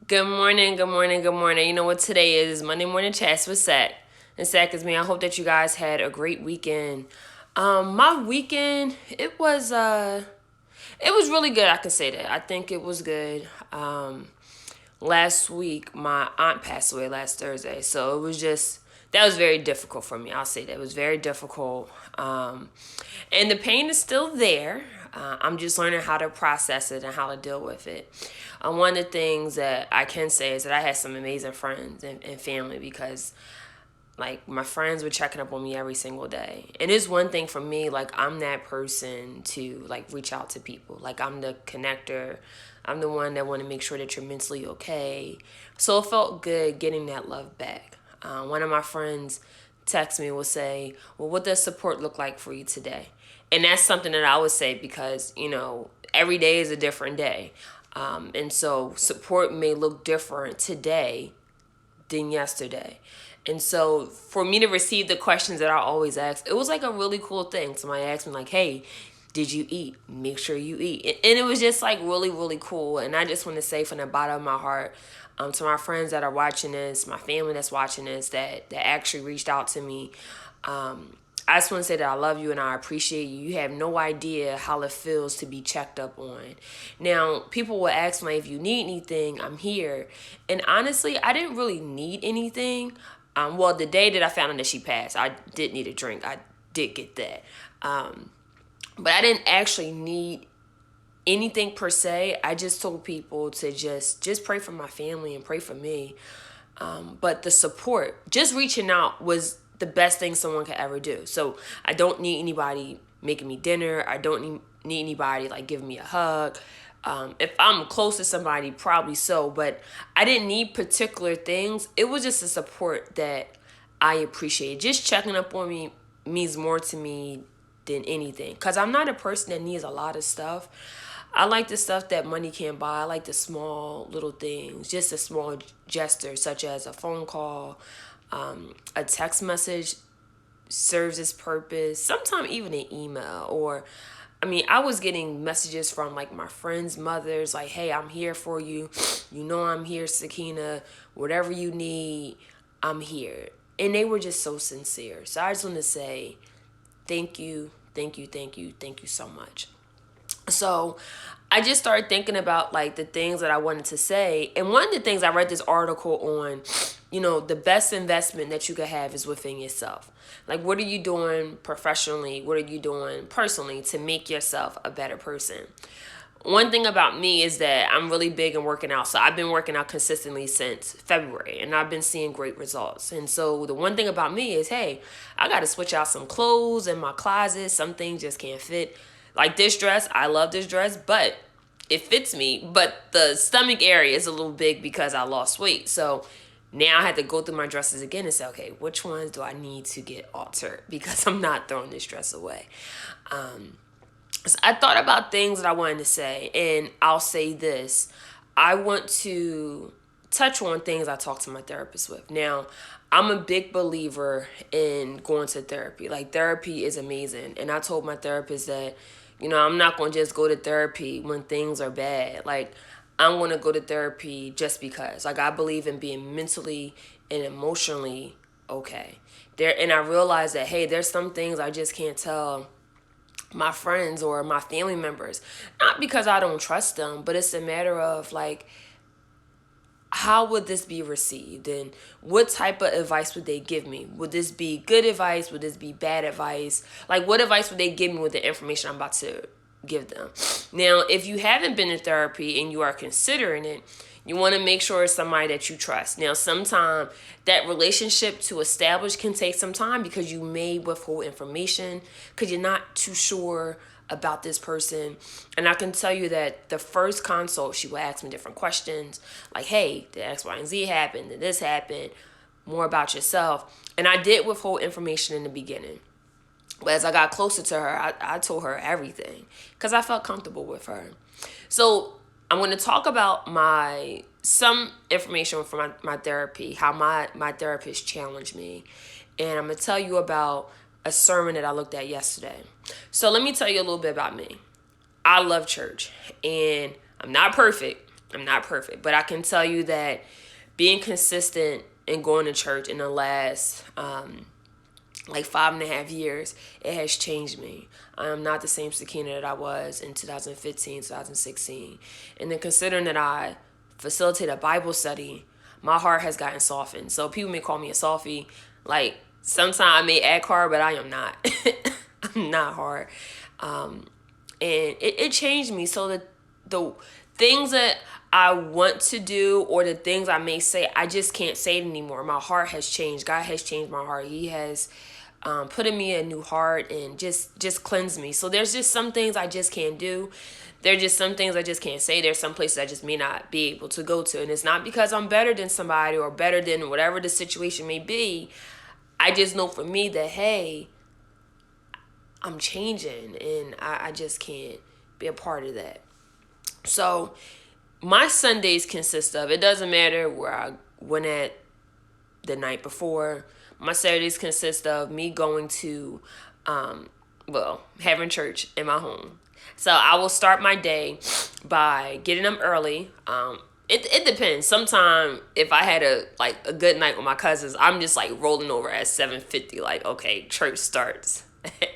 Good morning, good morning, good morning. You know what today is? Monday morning chats with Sack. And Sack is me. I hope that you guys had a great weekend. My weekend, it was really good, I can say that. I think it was good. Last week my aunt passed away last Thursday. So it was just that was very difficult for me. I'll say that. It was very difficult. And the pain is still there. I'm just learning how to process it and how to deal with it. One of the things that I can say is that I had some amazing friends and family because like my friends were checking up on me every single day. And it's one thing for me, like I'm that person to like reach out to people. Like I'm the connector. I'm the one that want to make sure that you're mentally okay. So it felt good getting that love back. One of my friends text me will say, well, what does support look like for you today? And that's something that I would say because, every day is a different day. And so support may look different today than yesterday. And so for me to receive the questions that I always ask, it was like a really cool thing. Somebody asked me like, hey, did you eat? Make sure you eat. And it was just like really, really cool. And I just want to say from the bottom of my heart, to my friends that are watching this, my family that's watching this, that actually reached out to me. I just want to say that I love you and I appreciate you. You have no idea how it feels to be checked up on. Now, people will ask me if you need anything, I'm here. And honestly, I didn't really need anything. Well, the day that I found out that she passed, I did need a drink. I did get that. But I didn't actually need anything per se. I just told people to just pray for my family and pray for me. But the support, just reaching out was the best thing someone could ever do. So I don't need anybody making me dinner. I don't need anybody like giving me a hug. If I'm close to somebody, probably so. But I didn't need particular things. It was just a support that I appreciate. Just checking up on me means more to me than anything. Because I'm not a person that needs a lot of stuff. I like the stuff that money can't buy. I like the small little things, just a small gesture, such as a phone call, a text message serves its purpose. Sometimes even an email I was getting messages from like my friends' mothers, like, "Hey, I'm here for you. You know I'm here, Sakina. Whatever you need, I'm here." And they were just so sincere. So I just want to say, thank you, thank you, thank you, thank you so much. So I just started thinking about like the things that I wanted to say. And one of the things I read this article on, the best investment that you could have is within yourself. Like, what are you doing professionally? What are you doing personally to make yourself a better person? One thing about me is that I'm really big in working out. So I've been working out consistently since February and I've been seeing great results. And so the one thing about me is, hey, I got to switch out some clothes in my closet. Some things just can't fit. Like this dress, I love this dress, but it fits me. But the stomach area is a little big because I lost weight. So now I had to go through my dresses again and say, okay, which ones do I need to get altered? Because I'm not throwing this dress away. So I thought about things that I wanted to say, and I'll say this. I want to touch on things I talk to my therapist with. Now, I'm a big believer in going to therapy. Like, therapy is amazing. And I told my therapist that, I'm not going to just go to therapy when things are bad. Like, I'm going to go to therapy just because. Like, I believe in being mentally and emotionally okay. And I realized that, hey, there's some things I just can't tell my friends or my family members. Not because I don't trust them, but it's a matter of like, how would this be received and what type of advice would they give me? Would this be good advice? Would this be bad advice? Like, what advice would they give me with the information I'm about to give them? Now, if you haven't been in therapy and you are considering it, you want to make sure it's somebody that you trust. Now, sometimes that relationship to establish can take some time because you may withhold information because you're not too sure about this person. And I can tell you that the first consult, she would ask me different questions like, hey, did X, Y, and Z happen? Did this happen? More about yourself. And I did withhold information in the beginning. But as I got closer to her, I told her everything because I felt comfortable with her. So I'm going to talk about some information from my therapy, how my therapist challenged me. And I'm going to tell you about a sermon that I looked at yesterday. So let me tell you a little bit about me. I love church and I'm not perfect. I'm not perfect, but I can tell you that being consistent and going to church in the last like 5.5 years, it has changed me. I am not the same Sakina that I was in 2015, 2016. And then considering that I facilitate a Bible study, my heart has gotten softened. So people may call me a softie. Like, sometimes I may act hard, but I am not. I'm not hard. And it changed me. So the things that I want to do or the things I may say, I just can't say it anymore. My heart has changed. God has changed my heart. He has put in me a new heart and just cleansed me. So there's just some things I just can't do. There's just some things I just can't say. There's some places I just may not be able to go to. And it's not because I'm better than somebody or better than whatever the situation may be. I just know for me that, hey, I'm changing and I just can't be a part of that. So my Sundays consist of, it doesn't matter where I went at the night before. My Saturdays consist of me going to, having church in my home. So I will start my day by getting up early. It depends. Sometimes if I had a good night with my cousins, I'm just like rolling over at 7:50. Like, okay, church starts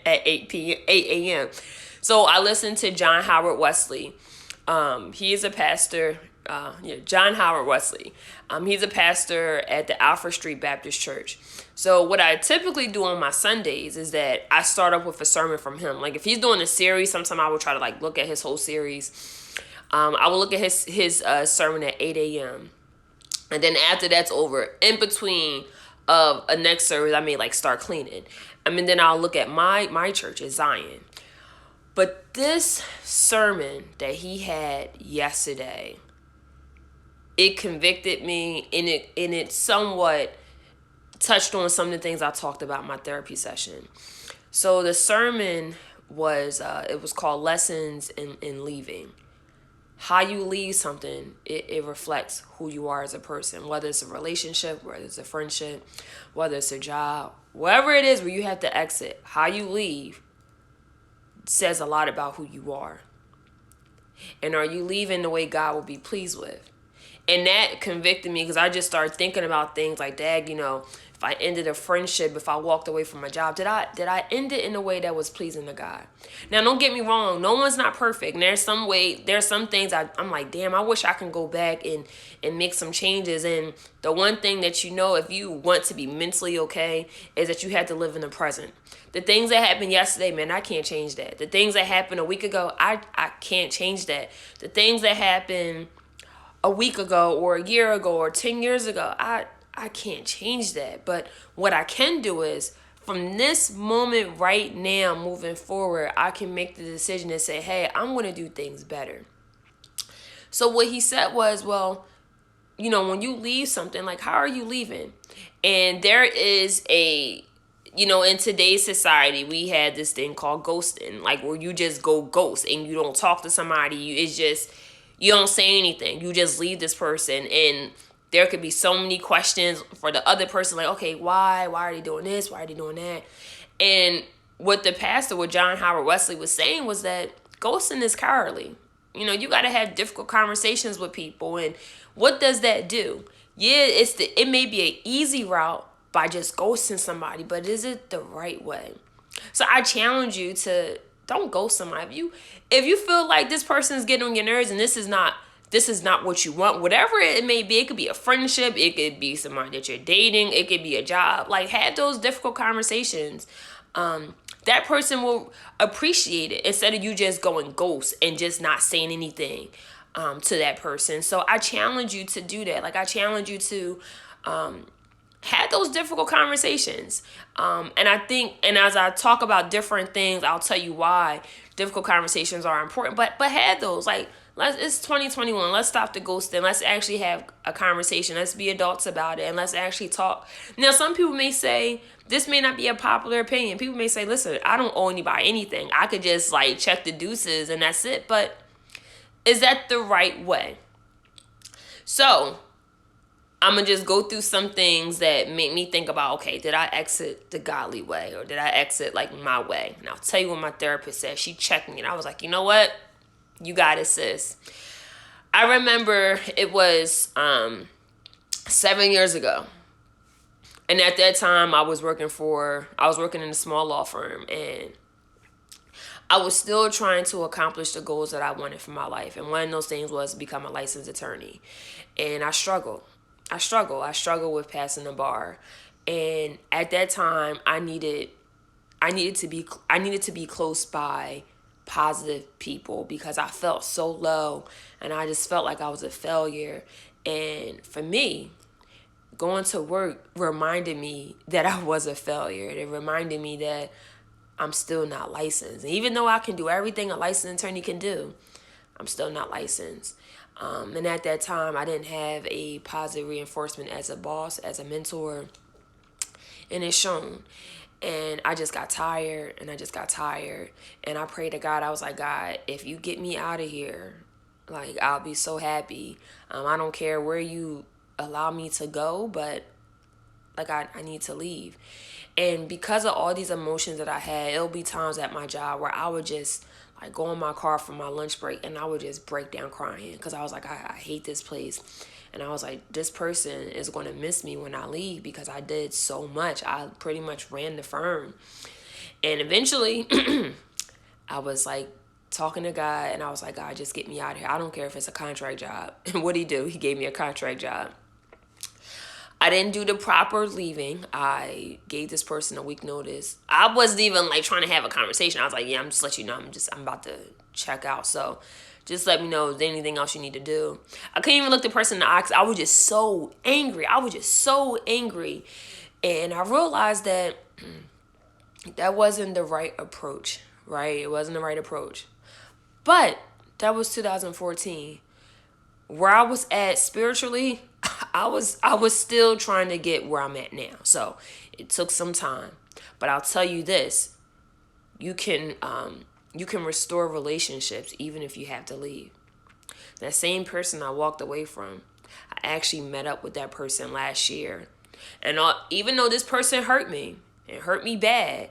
at 8 a.m. So I listen to John Howard Wesley. He is a pastor. John Howard Wesley. He's a pastor at the Alfred Street Baptist Church. So what I typically do on my Sundays is that I start up with a sermon from him. Like if he's doing a series, sometimes I will try to like look at his whole series. I will look at his sermon at 8 a.m. And then after that's over, in between of a next service, I may like start cleaning. Then I'll look at my church at Zion. But this sermon that he had yesterday, it convicted me and it somewhat touched on some of the things I talked about in my therapy session. So the sermon was it was called Lessons in Leaving. How you leave something, it reflects who you are as a person, whether it's a relationship, whether it's a friendship, whether it's a job, wherever it is where you have to exit, how you leave says a lot about who you are. And are you leaving the way God will be pleased with? And that convicted me because I just started thinking about things like, dad, if I ended a friendship, if I walked away from my job, did I end it in a way that was pleasing to God? Now, don't get me wrong. No one's not perfect. And there's some things I'm like, damn, I wish I can go back and make some changes. And the one thing that if you want to be mentally okay, is that you have to live in the present. The things that happened yesterday, man, I can't change that. The things that happened a week ago, I can't change that. The things that happened a week ago or a year ago or 10 years ago, I can't change that. But what I can do is from this moment right now moving forward, I can make the decision and say, hey, I'm going to do things better. So what he said was, well, when you leave something, like, how are you leaving? And there is in today's society, we had this thing called ghosting, like where you just go ghost and you don't talk to somebody. You don't say anything. You just leave this person, and there could be so many questions for the other person, like, okay, why are they doing this? Why are they doing that? And what John Howard Wesley was saying was that ghosting is cowardly. You got to have difficult conversations with people. And what does that do? Yeah, it may be an easy route by just ghosting somebody, but is it the right way? So I challenge you to don't ghost somebody. If you feel like this person is getting on your nerves and this is not what you want, whatever it may be, it could be a friendship, it could be somebody that you're dating, it could be a job. Like, have those difficult conversations. That person will appreciate it instead of you just going ghost and just not saying anything to that person. So I challenge you to do that. Like, I challenge you to have those difficult conversations. And I think, and as I talk about different things, I'll tell you why difficult conversations are important. But have those. Like, it's 2021. Let's stop the ghosting. Let's actually have a conversation. Let's be adults about it, and let's actually talk. Now, some people may say, this may not be a popular opinion. People may say, listen, I don't owe anybody anything. I could just like check the deuces and that's it. But is that the right way? So I'm going to just go through some things that make me think about, okay, did I exit the godly way or did I exit like my way? And I'll tell you what my therapist said. She checked me and I was like, you know what? You got it, sis. I remember it was 7 years ago. And at that time, I was working in a small law firm, and I was still trying to accomplish the goals that I wanted for my life. And one of those things was become a licensed attorney. And I struggled. I struggled with passing the bar. And at that time, I needed to be close by positive people because I felt so low and I just felt like I was a failure. And for me, going to work reminded me that I was a failure. It reminded me that I'm still not licensed. And even though I can do everything a licensed attorney can do, I'm still not licensed. And at that time, I didn't have a positive reinforcement as a boss, as a mentor, and it's shown. And I just got tired, and I just got tired. And I prayed to God. I was like, God, if you get me out of here, like, I'll be so happy. I don't care where you allow me to go, but like I need to leave. And because of all these emotions that I had, it'll be times at my job where I would just like go in my car for my lunch break and I would just break down crying because I was like, I hate this place. And I was like, this person is going to miss me when I leave because I did so much. I pretty much ran the firm. And eventually, I was like talking to God and I was like, God, just get me out of here. I don't care if it's a contract job. And what did he do? He gave me a contract job. I didn't do the proper leaving. I gave this person a week notice. I wasn't even like trying to have a conversation. I was like, yeah, I'm just let you know. I'm about to check out. So just let me know if there's anything else you need to do. I couldn't even look the person in the eye 'cause I was just so angry. I was just so angry. And I realized that that wasn't the right approach, right? It wasn't the right approach. But that was 2014. Where I was at spiritually, I was still trying to get where I'm at now. So it took some time. But I'll tell you this, you can restore relationships even if you have to leave. That same person I walked away from, I actually met up with that person last year. And even though this person hurt me, it hurt me bad,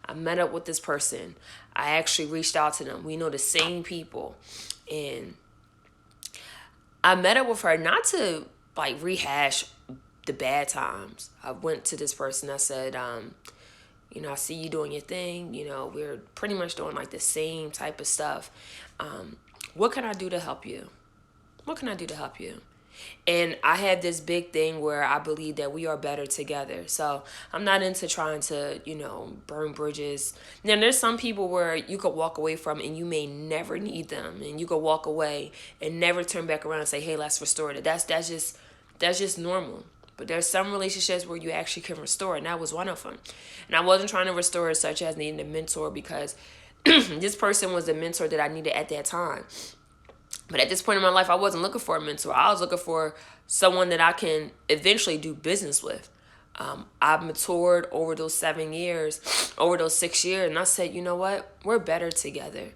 I met up with this person. I actually reached out to them. We know the same people. And I met up with her not to like rehash the bad times. I went to this person. I said, I see you doing your thing. We're pretty much doing like the same type of stuff. What can I do to help you? What can I do to help you? And I have this big thing where I believe that we are better together. So I'm not into trying to, burn bridges. Now, there's some people where you could walk away from and you may never need them. And you could walk away and never turn back around and say, hey, let's restore it. That's just normal. But there's some relationships where you actually can restore, and that was one of them. And I wasn't trying to restore it such as needing a mentor because this person was the mentor that I needed at that time. But at this point in my life, I wasn't looking for a mentor. I was looking for someone that I can eventually do business with. I've matured over those 7 years, over those 6 years, and I said, you know what? We're better together.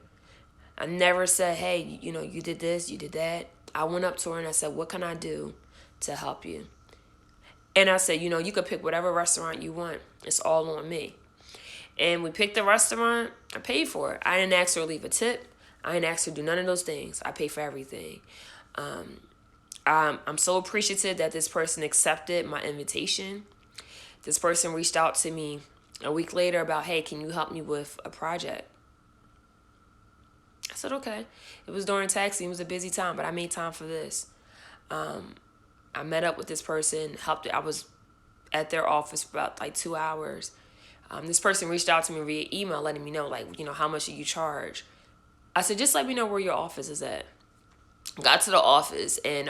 I never said, hey, you did this, you did that. I went up to her and I said, what can I do to help you? And I said, you could pick whatever restaurant you want. It's all on me. And we picked the restaurant. I paid for it. I didn't ask her to leave a tip. I didn't ask her to do none of those things. I pay for everything. I'm so appreciative that this person accepted my invitation. This person reached out to me a week later about, hey, can you help me with a project? I said, okay. It was during tax season. It was a busy time, but I made time for this. I met up with this person, helped. I was at their office for about like 2 hours. This person reached out to me via email, letting me know, like, how much do you charge? I said, just let me know where your office is at. Got to the office and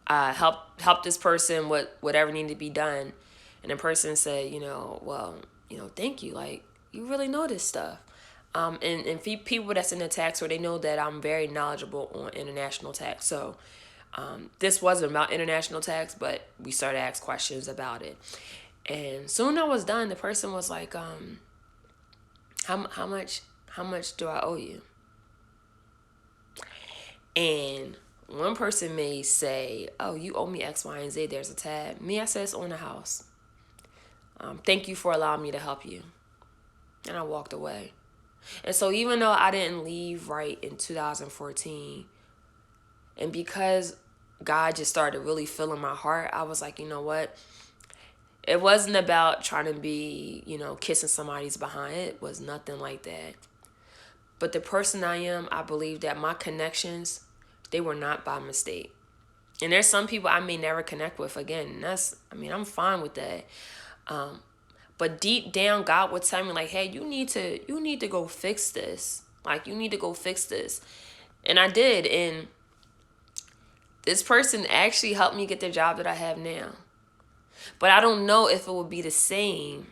I helped this person with whatever needed to be done. And the person said, thank you. Like, you really know this stuff. And people that's in the tax where they know that I'm very knowledgeable on international tax. So this wasn't about international tax, but we started to ask questions about it. And soon I was done, the person was like, how much do I owe you? And one person may say, oh, you owe me X, Y, and Z. There's a tab. Me, I said, it's on the house. Thank you for allowing me to help you. And I walked away. And so even though I didn't leave right in 2014, and because God just started really filling my heart, I was like, you know what? It wasn't about trying to be, kissing somebody's behind. It was nothing like that. But the person I am, I believe that my connections, they were not by mistake. And there's some people I may never connect with again. And I'm fine with that. But deep down, God would tell me like, hey, you need to go fix this. Like, you need to go fix this. And I did. And this person actually helped me get the job that I have now. But I don't know if it would be the same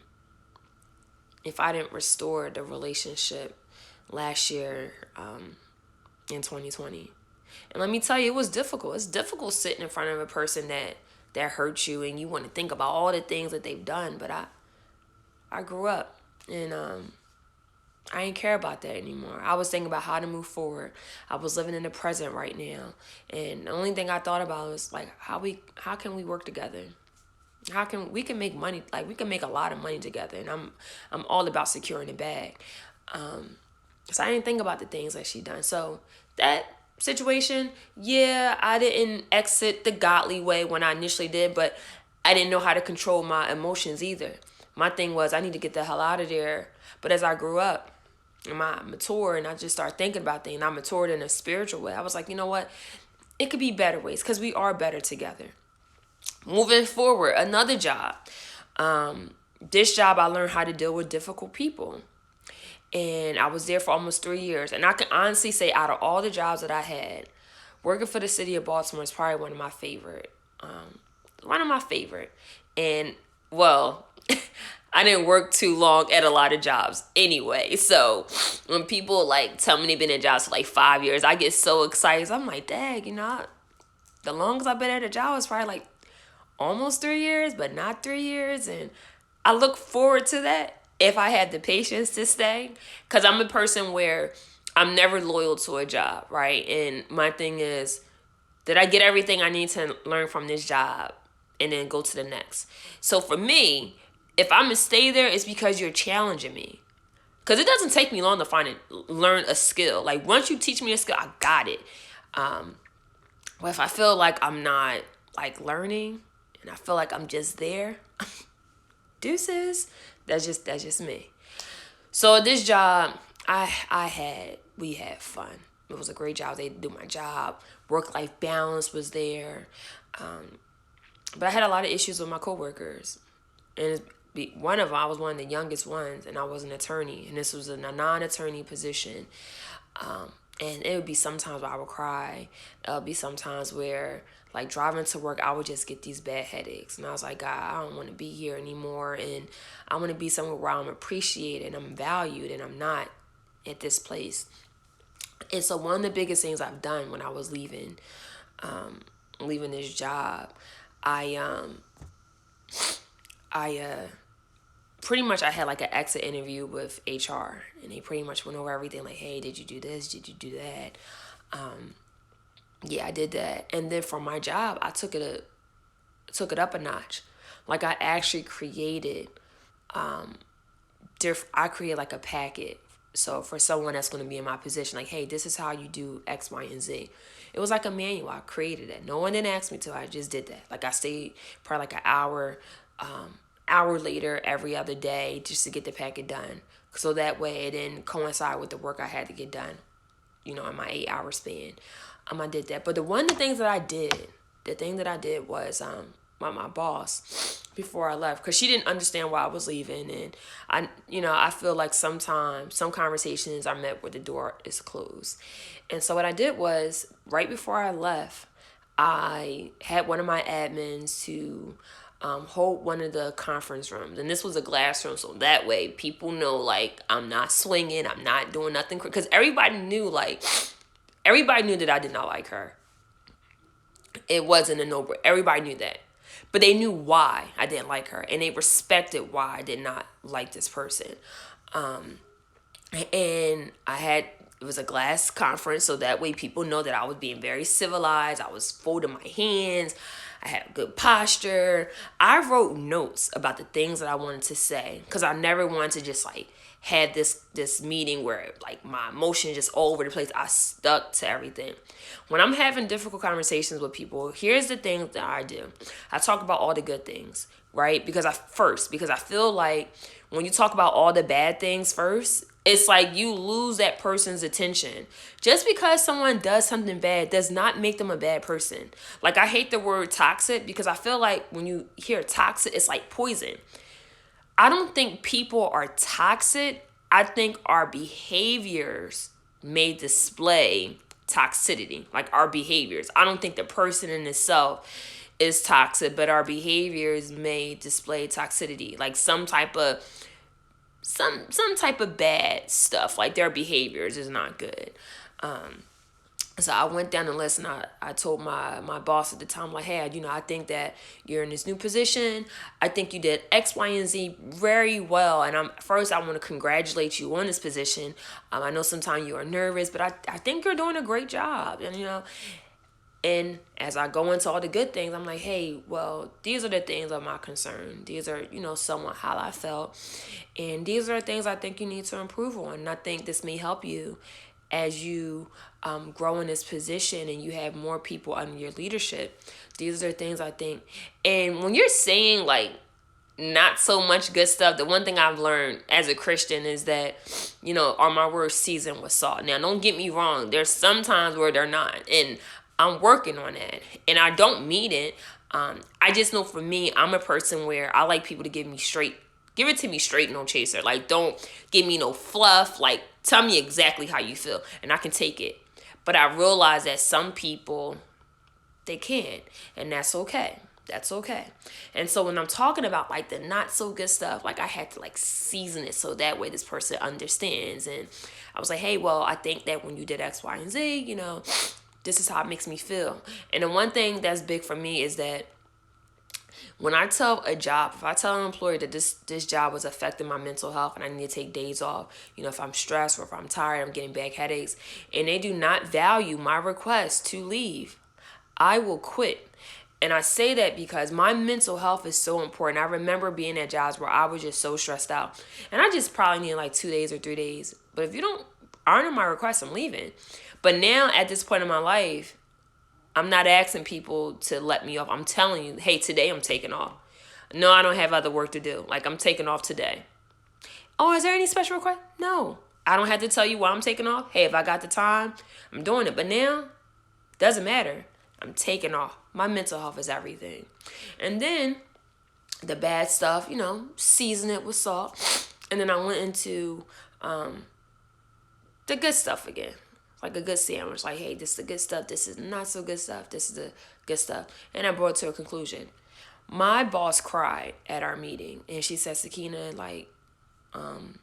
if I didn't restore the relationship last year, in 2020. And let me tell you, it was difficult. It's difficult sitting in front of a person that hurt you and you want to think about all the things that they've done. But I grew up, and I ain't care about that anymore. I was thinking about how to move forward. I was living in the present right now. And the only thing I thought about was like how can we work together? How can we can make money? Like, we can make a lot of money together, and I'm all about securing the bag. So I didn't think about the things that she done. So that situation, yeah, I didn't exit the godly way when I initially did, but I didn't know how to control my emotions either. My thing was I need to get the hell out of there. But as I grew up and I matured and I just started thinking about things, and I matured in a spiritual way, I was like, you know what? It could be better ways because we are better together. Moving forward, another job. This job, I learned how to deal with difficult people. And I was there for almost 3 years. And I can honestly say, out of all the jobs that I had, working for the city of Baltimore is probably one of my favorite. One of my favorite. And, well, I didn't work too long at a lot of jobs anyway. So when people like tell me they've been in jobs for like 5 years, I get so excited. I'm like, dang, the longest I've been at a job is probably like almost 3 years, but not 3 years. And I look forward to that if I had the patience to stay. Because I'm a person where I'm never loyal to a job, right? And my thing is, did I get everything I need to learn from this job and then go to the next? So for me, if I'm going to stay there, it's because you're challenging me. Because it doesn't take me long to learn a skill. Like, once you teach me a skill, I got it. But if I feel like I'm not, like, learning, and I feel like I'm just there, deuces. That's just me. So this job, we had fun. It was a great job. They do my job. Work-life balance was there. But I had a lot of issues with my coworkers. And one of them, I was one of the youngest ones, and I was an attorney. And this was a non-attorney position. And it would be sometimes where I would cry. It would be sometimes where, like, driving to work, I would just get these bad headaches. And I was like, God, I don't want to be here anymore. And I want to be somewhere where I'm appreciated, I'm valued, and I'm not at this place. And so one of the biggest things I've done when I was leaving this job, I pretty much I had like an exit interview with HR, and they pretty much went over everything like, hey, did you do this? Did you do that? Yeah, I did that. And then for my job, I took it up a notch. Like, I actually created I created like a packet. So for someone that's going to be in my position, like, hey, this is how you do X, Y, and Z. It was like a manual. I created it. No one didn't ask me to. I just did that. Like, I stayed probably like an hour later every other day just to get the packet done. So that way it didn't coincide with the work I had to get done, in my 8-hour span. I did that. But the thing that I did was my boss before I left, because she didn't understand why I was leaving. And I feel like sometimes some conversations are met where the door is closed. And so what I did was, right before I left, I had one of my admins to hold one of the conference rooms. And this was a glass room, so that way people know, like, I'm not swinging, I'm not doing nothing. Because everybody knew that I did not like her. It wasn't a no-brainer. Everybody knew that. But they knew why I didn't like her. And they respected why I did not like this person. And it was a glass conference, so that way people know that I was being very civilized. I was folding my hands. I had good posture. I wrote notes about the things that I wanted to say, because I never wanted to just, like, had this meeting where like my emotions just all over the place. I stuck to everything. When I'm having difficult conversations with people, here's the things that I do. I talk about all the good things, right? Because I feel like when you talk about all the bad things first, it's like you lose that person's attention. Just because someone does something bad does not make them a bad person. Like, I hate the word toxic because I feel like when you hear toxic, it's like poison. I don't think people are toxic. I think our behaviors may display toxicity, like our behaviors. I don't think the person in itself is toxic, but our behaviors may display toxicity, like some type of bad stuff, like their behaviors is not good. So I went down the list and I told my boss at the time, like, hey, I think that you're in this new position. I think you did X, Y, and Z very well. And I want to congratulate you on this position. I know sometimes you are nervous, but I think you're doing a great job. And as I go into all the good things, I'm like, hey, well, these are the things of my concern. These are, somewhat how I felt. And these are the things I think you need to improve on. And I think this may help you as you grow in this position and you have more people under your leadership. These are things I think. And when you're saying like not so much good stuff, the one thing I've learned as a Christian is that, are my words seasoned with salt? Now, don't get me wrong. There's some times where they're not. And I'm working on that. And I don't mean it. I just know for me, I'm a person where I like people to give it to me straight, no chaser. Like, don't give me no fluff. Like, tell me exactly how you feel, and I can take it. But I realize that some people, they can't, and that's okay. That's okay. And so when I'm talking about like the not so good stuff, like I had to like season it so that way this person understands. And I was like, hey, well, I think that when you did X, Y, and Z, this is how it makes me feel. And the one thing that's big for me is that when I tell if I tell an employer that this job was affecting my mental health and I need to take days off, if I'm stressed or if I'm tired, I'm getting bad headaches, and they do not value my request to leave, I will quit. And I say that because my mental health is so important. I remember being at jobs where I was just so stressed out. And I just probably need like 2 days or 3 days. But if you don't honor my request, I'm leaving. But now at this point in my life, I'm not asking people to let me off. I'm telling you, hey, today I'm taking off. No, I don't have other work to do. Like, I'm taking off today. Oh, is there any special request? No. I don't have to tell you why I'm taking off. Hey, if I got the time, I'm doing it. But now, doesn't matter. I'm taking off. My mental health is everything. And then the bad stuff, season it with salt. And then I went into the good stuff again. Like a good sandwich. Like, hey, this is the good stuff. This is not so good stuff. This is the good stuff. And I brought it to a conclusion. My boss cried at our meeting. And she said, Sakina, like, I'm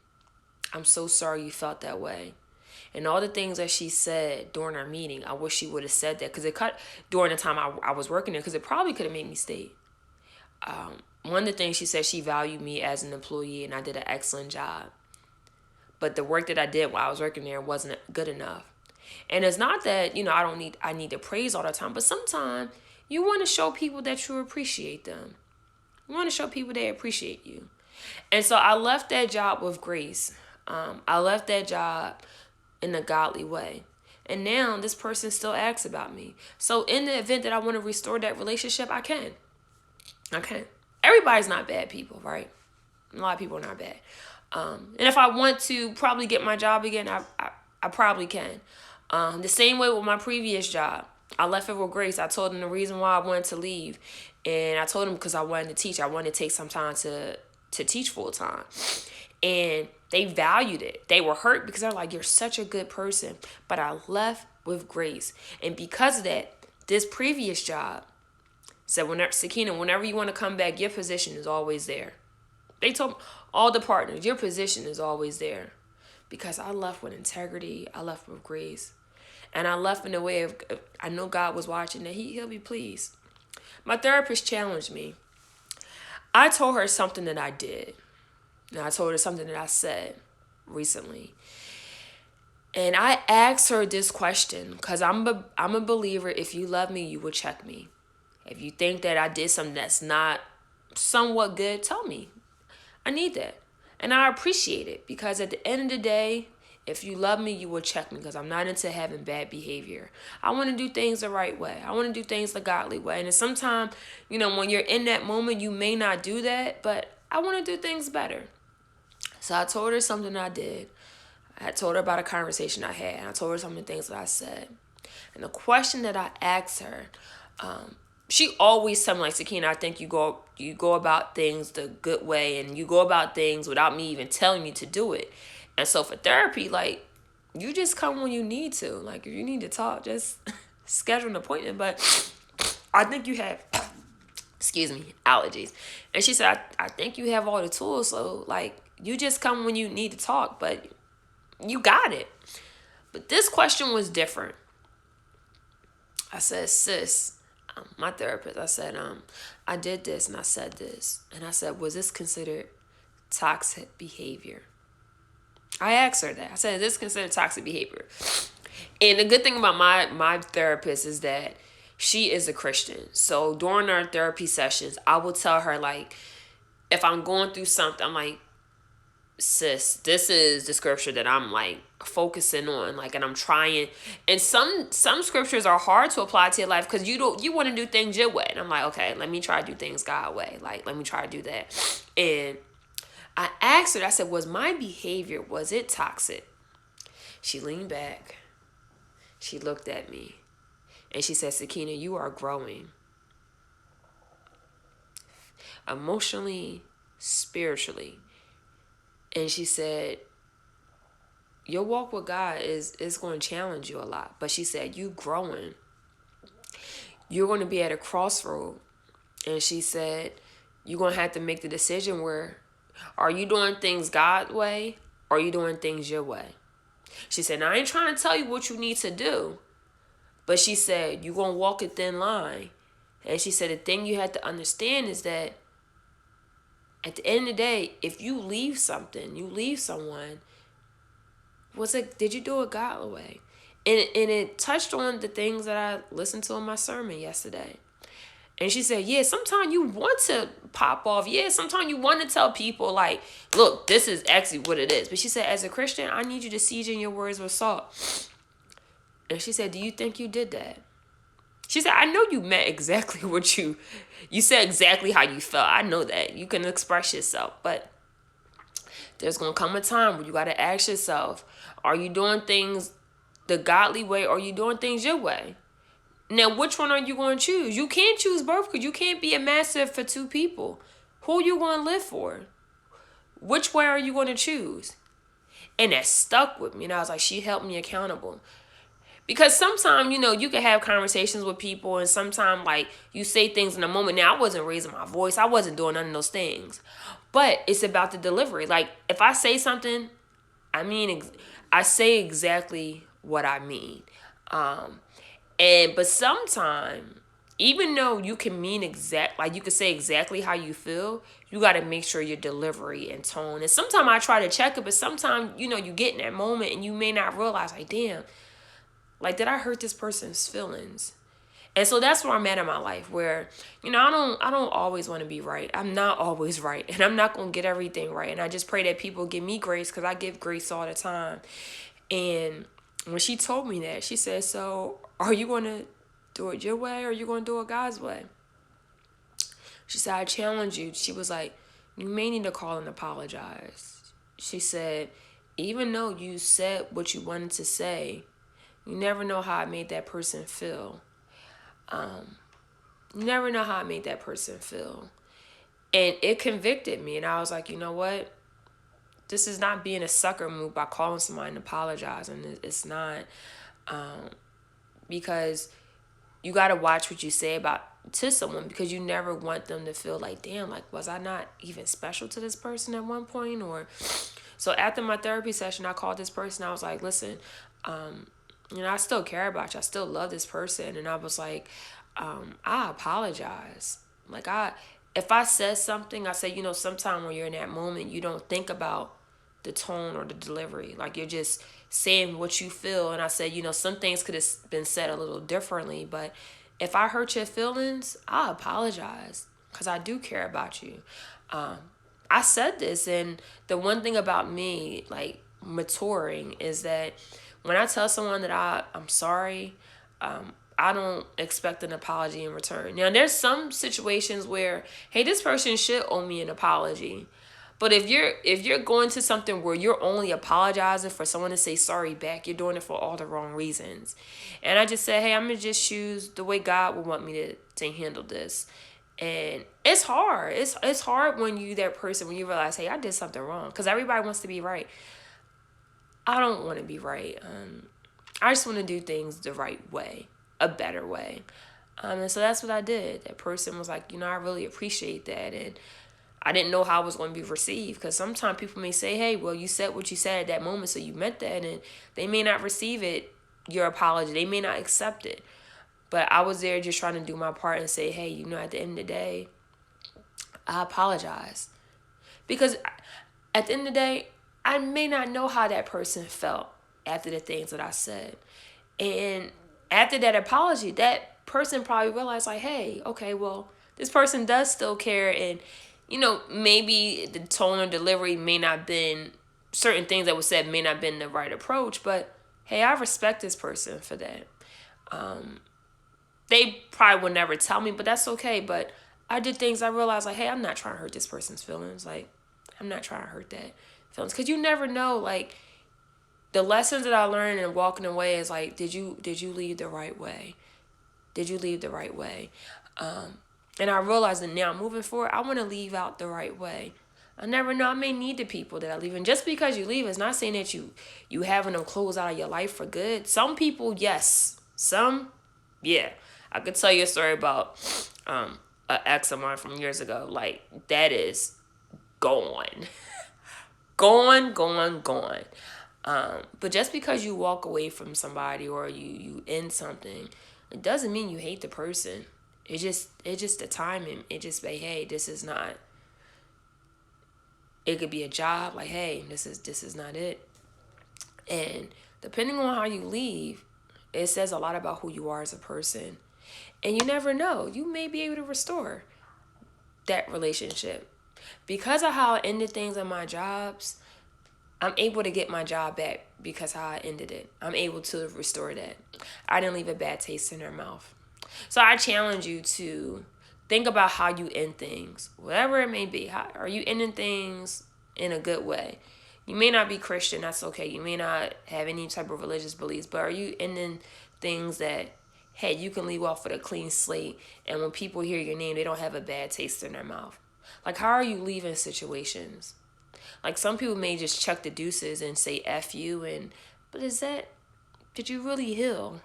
so sorry you felt that way. And all the things that she said during our meeting, I wish she would have said that. Because it cut during the time I was working there. Because it probably could have made me stay. One of the things she said, she valued me as an employee. And I did an excellent job. But the work that I did while I was working there wasn't good enough. And it's not that, I need to praise all the time, but sometimes you want to show people that you appreciate them. You want to show people they appreciate you. And so I left that job with grace. I left that job in a godly way. And now this person still asks about me. So in the event that I want to restore that relationship, I can. Everybody's not bad people, right? A lot of people are not bad. And if I want to probably get my job again, I probably can. The same way with my previous job. I left it with grace. I told them the reason why I wanted to leave. And I told them because I wanted to teach. I wanted to take some time to teach full time. And they valued it. They were hurt because they're like, you're such a good person. But I left with grace. And because of that, this previous job said, Sakina, whenever you want to come back, your position is always there. They told all the partners, your position is always there. Because I left with integrity. I left with grace. And I left in a way of, I know God was watching, that he'll be pleased. My therapist challenged me. I told her something that I did. And I told her something that I said recently. And I asked her this question, because I'm a believer, if you love me, you will check me. If you think that I did something that's not somewhat good, tell me. I need that. And I appreciate it because at the end of the day, if you love me, you will check me because I'm not into having bad behavior. I want to do things the right way. I want to do things the godly way. And sometimes, when you're in that moment, you may not do that, but I want to do things better. So I told her something I did. I told her about a conversation I had. And I told her some of the things that I said. And the question that I asked her, she always told me, like, Sakina, I think you go about things the good way, and you go about things without me even telling you to do it. And so for therapy, like, you just come when you need to. Like, if you need to talk, just schedule an appointment. But I think you have, allergies. And she said, I think you have all the tools. So, like, you just come when you need to talk, but you got it. But this question was different. I said, sis, my therapist, I said, I did this and I said this. And I said, was this considered toxic behavior? I asked her that. I said, is this considered toxic behavior? And the good thing about my therapist is that she is a Christian. So during our therapy sessions, I will tell her, like, if I'm going through something, I'm like, sis, this is the scripture that I'm, like, focusing on, like, and I'm trying. And some scriptures are hard to apply to your life because you want to do things your way. And I'm like, okay, let me try to do things God's way. Like, let me try to do that. And I asked her, I said, was my behavior, was it toxic? She leaned back. She looked at me. And she said, Sakina, you are growing. Emotionally, spiritually. And she said, your walk with God is going to challenge you a lot. But she said, you growing. You're going to be at a crossroad. And she said, you're going to have to make the decision where, are you doing things God's way or are you doing things your way? She said, now I ain't trying to tell you what you need to do. But she said, you're going to walk a thin line. And she said, the thing you have to understand is that at the end of the day, if you leave something, you leave someone, did you do it God's way? And it touched on the things that I listened to in my sermon yesterday. And she said, yeah, sometimes you want to pop off. Yeah, sometimes you want to tell people, like, look, this is actually what it is. But she said, as a Christian, I need you to season your words with salt. And she said, do you think you did that? She said, I know you meant exactly what you said exactly how you felt. I know that. You can express yourself. But there's going to come a time where you got to ask yourself, are you doing things the godly way or are you doing things your way? Now, which one are you going to choose? You can't choose both because you can't be a master for two people. Who are you going to live for? Which way are you going to choose? And that stuck with me. And I was like, she helped me accountable. Because sometimes, you can have conversations with people and sometimes, like, you say things in a moment. Now, I wasn't raising my voice. I wasn't doing none of those things. But it's about the delivery. Like, if I say something, I say exactly what I mean. But sometimes, even though you can you can say exactly how you feel, you got to make sure your delivery and tone. And sometimes I try to check it, but sometimes, you get in that moment and you may not realize, like, damn, like, did I hurt this person's feelings? And so that's where I'm at in my life, where, I don't always want to be right. I'm not always right, and I'm not going to get everything right. And I just pray that people give me grace because I give grace all the time. And when she told me that, she said, so are you going to do it your way or are you going to do it God's way? She said, I challenge you. She was like, you may need to call and apologize. She said, even though you said what you wanted to say, you never know how it made that person feel. You never know how it made that person feel. And it convicted me. And I was like, you know what? This is not being a sucker move by calling somebody and apologizing. It's not. Because you got to watch what you say to someone because you never want them to feel like, damn, like, was I not even special to this person at one point? So after my therapy session, I called this person. I was like, listen, I still care about you. I still love this person. And I was like, I apologize. Like, if I said something, I say, sometime when you're in that moment, you don't think about the tone or the delivery. Like, you're just saying what you feel. And I said, some things could have been said a little differently. But if I hurt your feelings, I apologize because I do care about you. I said this, and the one thing about me, like maturing, is that when I tell someone that I'm sorry, I don't expect an apology in return. Now, there's some situations where, hey, this person should owe me an apology. But if you're going to something where you're only apologizing for someone to say sorry back, you're doing it for all the wrong reasons. And I just said, hey, I'm gonna just choose the way God would want me to handle this. And it's hard. It's hard when you that person when you realize, hey, I did something wrong, because everybody wants to be right. I don't want to be right. I just want to do things the right way, a better way. And so that's what I did. That person was like, I really appreciate that, and I didn't know how it was going to be received, because sometimes people may say, hey, well, you said what you said at that moment, so you meant that, and they may not receive it, your apology. They may not accept it. But I was there just trying to do my part and say, hey, at the end of the day, I apologize. Because at the end of the day, I may not know how that person felt after the things that I said. And after that apology, that person probably realized, like, hey, okay, well, this person does still care. And, maybe the tone or delivery may not have been, certain things that were said may not have been the right approach. But, hey, I respect this person for that. They probably would never tell me, but that's okay. But I did things I realized, like, hey, I'm not trying to hurt this person's feelings. Like, I'm not trying to hurt that feelings. Because you never know, like, the lessons that I learned in walking away is like, did you leave the right way? Did you leave the right way? And I realized that now moving forward, I want to leave out the right way. I never know. I may need the people that I leave. And just because you leave is not saying that you having them close out of your life for good. Some people, yes. Some, yeah. I could tell you a story about an ex of mine from years ago. Like, that is gone. Gone. But just because you walk away from somebody or you end something, it doesn't mean you hate the person. It's just the timing. It just say, hey, this is not. It could be a job. Like, hey, this is not it. And depending on how you leave, it says a lot about who you are as a person. And you never know. You may be able to restore that relationship. Because of how I ended things in my jobs, I'm able to get my job back because how I ended it. I'm able to restore that. I didn't leave a bad taste in their mouth. So I challenge you to think about how you end things, whatever it may be. How, are you ending things in a good way? You may not be Christian, that's okay. You may not have any type of religious beliefs, but are you ending things that, hey, you can leave off with a clean slate, and when people hear your name, they don't have a bad taste in their mouth? Like, how are you leaving situations? Like, some people may just chuck the deuces and say F you, but did you really heal?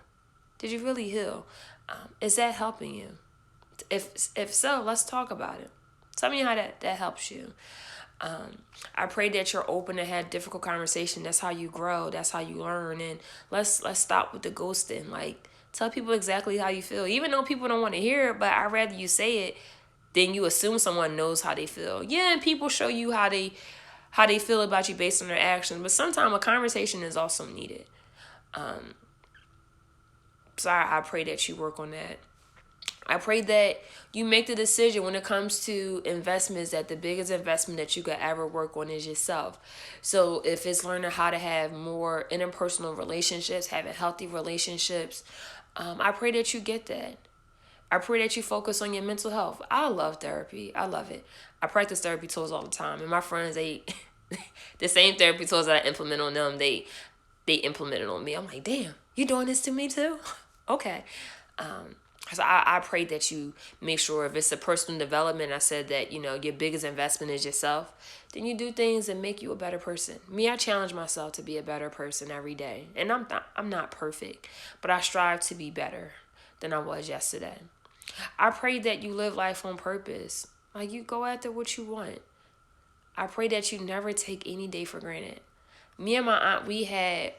Did you really heal? Is that helping you? If so, let's talk about it. Tell me how that helps you. I pray that you're open to have difficult conversation. That's how you grow. That's how you learn. And let's stop with the ghosting. Like, tell people exactly how you feel, even though people don't want to hear it. But I'd rather you say it than you assume someone knows how they feel. Yeah, and people show you how they feel about you based on their actions. But sometimes a conversation is also needed. So I pray that you work on that. I pray that you make the decision when it comes to investments that the biggest investment that you could ever work on is yourself. So if it's learning how to have more interpersonal relationships, having healthy relationships, I pray that you get that. I pray that you focus on your mental health. I love therapy. I love it. I practice therapy tools all the time. And my friends, they the same therapy tools that I implement on them, they implement it on me. I'm like, damn, you doing this to me too? Okay. So I pray that you make sure if it's a personal development, I said that, your biggest investment is yourself, then you do things that make you a better person. Me, I challenge myself to be a better person every day. And I'm not perfect, but I strive to be better than I was yesterday. I pray that you live life on purpose. Like, you go after what you want. I pray that you never take any day for granted. Me and my aunt, we had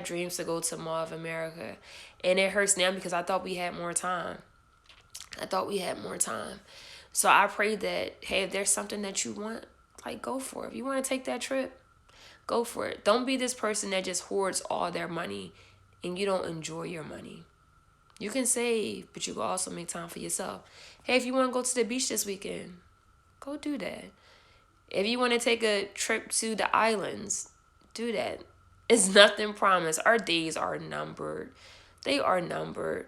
dreams to go to Mall of America. And it hurts now because I thought we had more time. So I pray that, hey, if there's something that you want, like, go for it. If you want to take that trip, go for it. Don't be this person that just hoards all their money and you don't enjoy your money. You can save, but you can also make time for yourself. Hey, if you want to go to the beach this weekend, go do that. If you want to take a trip to the islands, do that. It's nothing promised. Our days are numbered. They are numbered.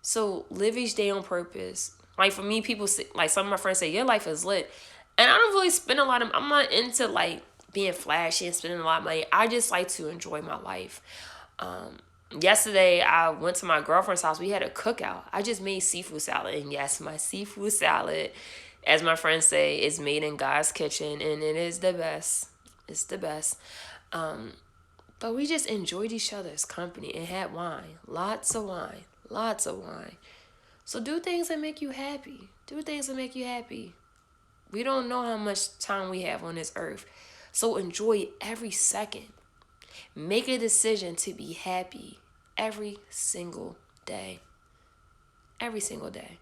So live each day on purpose. Like for me, people say, like some of my friends say, your life is lit. And I don't really spend a lot of, I'm not into like being flashy and spending a lot of money. I just like to enjoy my life. Um, Yesterday, I went to my girlfriend's house. We had a cookout. I just made seafood salad. And yes, my seafood salad, as my friends say, is made in God's kitchen. And it is the best. It's the best. Um, but we just enjoyed each other's company and had wine. Lots of wine. Lots of wine. So do things that make you happy. Do things that make you happy. We don't know how much time we have on this earth. So enjoy every second. Make a decision to be happy every single day. Every single day.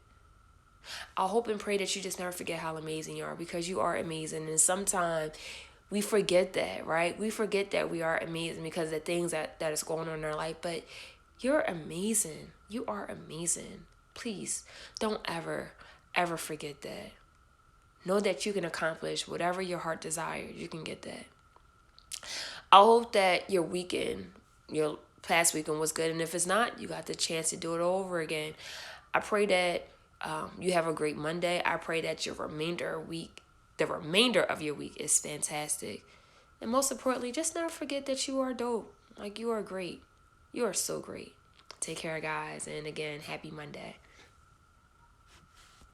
I hope and pray that you just never forget how amazing you are, because you are amazing. And sometimes we forget that, right? We forget that we are amazing because of the things that is going on in our life. But you're amazing. You are amazing. Please don't ever forget that. Know that you can accomplish whatever your heart desires. You can get that. I hope that your past weekend was good. And if it's not, you got the chance to do it over again. I pray that you have a great Monday. I pray that the remainder of your week is fantastic. And most importantly, just never forget that you are dope. Like, you are great. You are so great. Take care, guys. And again, happy Monday.